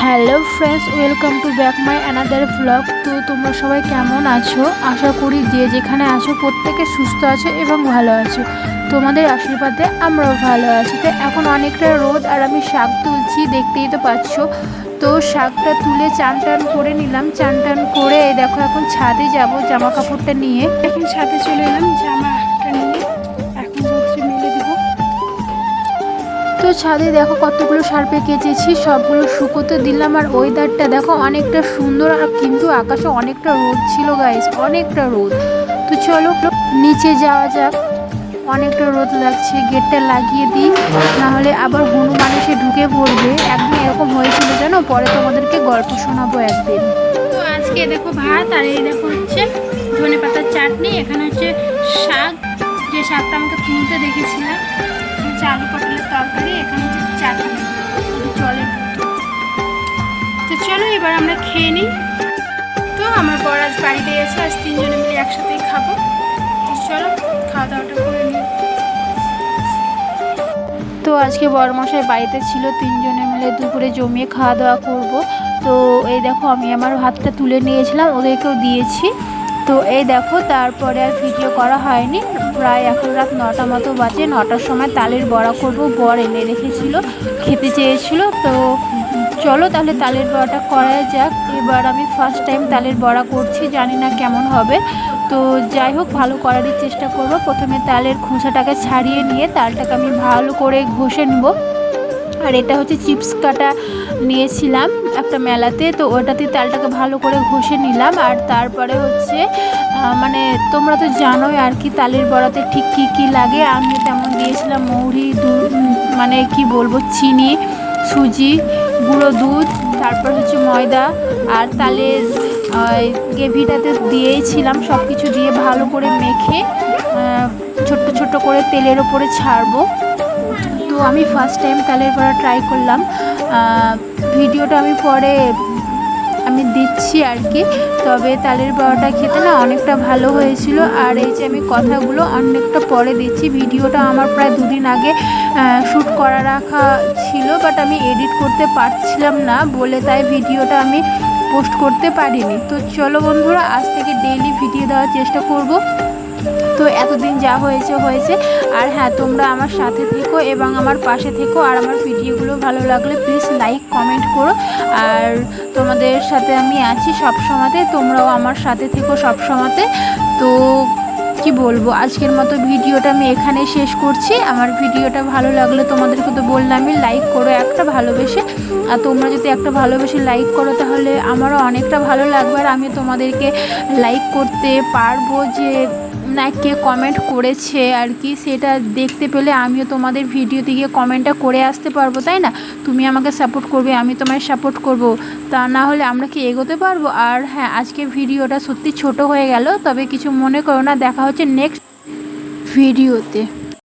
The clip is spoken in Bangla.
Hello friends, welcome to back my another blog. তো তোমরা সবাই কেমন আছো? আশা করি যে যেখানে আছো প্রত্যেকে সুস্থ আছো এবং ভালো আছো। তোমাদের আশীর্বাদে আমরাও ভালো আছি। তো এখন অনেকটা রোদ আর আমি শাক তুলছি, দেখতেই তো পাচ্ছ। তো শাকটা তুলে চান টান করে নিলাম। চান টান করে দেখো এখন ছাদে যাব জামা কাপড়টা নিয়ে। এখন ছাদে চলে এলাম জামাটা নিয়ে, এখন রোদ্রে মেলে দেবো। তো ছাদে দেখো কতগুলো শার্পে কেচেছি, সবগুলো শুকোতে দিলাম। আর ওয়েদারটা দেখো অনেকটা সুন্দর, আর কিন্তু আকাশে অনেকটা রোদ ছিল গাইস, অনেকটা রোদ। তো চলো নিচে যাওয়া যাক, অনেকটা রোদ লাগছে। গেটটা লাগিয়ে দিই, নাহলে আবার হনুমান এসে ঢুকে পড়বে। একদিন এরকম হয়েছিল জানো, পরে তোমাদেরকে গল্প শোনাবো একদিন। তো আজকে দেখো ভাত, আর এই দেখো হচ্ছে ধনে পাতার চাটনি। এখানে হচ্ছে শাক, যে শাকটা আমাকে তুলতে দেখেছিলাম, আলু পটলের তরকারি। এখানে হচ্ছে চাটনি, জলের বোতল। তো চলো এবার আমরা খেয়ে নিই। তো আমার বর আজ বাড়িতে এসে আজ তিনজনে মিলে একসাথেই খাবো। তো চলো খাওয়া দাওয়াটা করে নিই। তো আজকে বরমশাই বাড়িতে ছিল, তিনজনে মিলে দুপুরে জমিয়ে খাওয়া দাওয়া করব। তো এই দেখো আমি আমার ভাতটা তুলে নিয়েছিলাম, ওদেরকেও দিয়েছি। তো এই দেখো তারপরে আর ভিডিও করা হয়নি। প্রায় এখন রাত 9টা মতো বাজে। 9টার সময় তালের বড়া করব, বর এনে রেখেছিল, খেতে চেয়েছিল। তো চলো তাহলে তালের বড়াটা করা যাক। এবার আমি ফার্স্ট টাইম তালের বড়া করছি, জানি না কেমন হবে। তো যাই হোক ভালো করারই চেষ্টা করব। প্রথমে তালের খোসাটাকে ছাড়িয়ে নিয়ে তালটাকে আমি ভালো করে ঘষে নেব। আর এটা হচ্ছে চিপস কাটা নিয়েছিলাম একটা মেলাতে, তো ওটাতে তালটাকে ভালো করে ঘষে নিলাম। আর তারপরে হচ্ছে মানে তোমরা তো জানোই আর কি তালের বড়াতে ঠিক কী কী লাগে। আমি তেমন দিয়েছিলাম মৌরি, মানে কি বলবো, চিনি, সুজি, গুঁড়ো দুধ, তারপর হচ্ছে ময়দা, আর তালের গ্রেভিটাতে দিয়েছিলাম। সব কিছু দিয়ে ভালো করে মেখে ছোট্ট ছোট্ট করে তেলের ওপরে ছাড়বো। তো আমি ফার্স্ট টাইম তালের বড়া ট্রাই করলাম। ভিডিওটা আমি পরে দিচ্ছি আর কি। তবে তালের বড়াটা খেতে না অনেকটা ভালো হয়েছিল। আর এই যে আমি কথাগুলো অনেকটা পরে দিচ্ছি, ভিডিওটা আমার প্রায় 2 দিন আগে শ্যুট করা রাখা ছিল, বাট আমি এডিট করতে পারছিলাম না বলে তাই ভিডিওটা আমি পোস্ট করতে পারিনি। তো চলো বন্ধুরা, আজ থেকে ডেইলি ভিডিও দেওয়ার চেষ্টা করব। তো এতদিন যা হয়েছে হয়েছে। আর হ্যাঁ, তোমরা আমার সাথে থেকো এবং আমার পাশে থেকো। আর আমার ভিডিওগুলো ভালো লাগলে প্লিজ লাইক কমেন্ট করো। আর তোমাদের সাথে আমি আছি সব সময়তে, তোমরাও আমার সাথে থেকো সব সময়তে। তো কি বলবো, আজকের মতো ভিডিওটা আমি এখানে শেষ করছি। আমার ভিডিওটা ভালো লাগলে তোমাদেরকে তো বললাম আমি, লাইক করো একটা ভালোবেসে। আর তোমরা যদি একটা ভালোবেসে লাইক করো তাহলে আমারও অনেকটা ভালো লাগবে। আর আমি তোমাদেরকে লাইক করতে পারবো যে না কে কমেন্ট করেছে আর কি, সেটা দেখতে পেলে আমিও তোমাদের ভিডিওতে গিয়ে কমেন্টটা করে আসতে পারবো, তাই না? তুমি আমাকে সাপোর্ট করবে, আমি তোমায় সাপোর্ট করব, তা না হলে আমরা কি এগোতে পারবো? আর হ্যাঁ, আজকে ভিডিওটা সত্যি ছোট হয়ে গেল, তবে কিছু মনে করো না। দেখা হচ্ছে নেক্সট ভিডিওতে।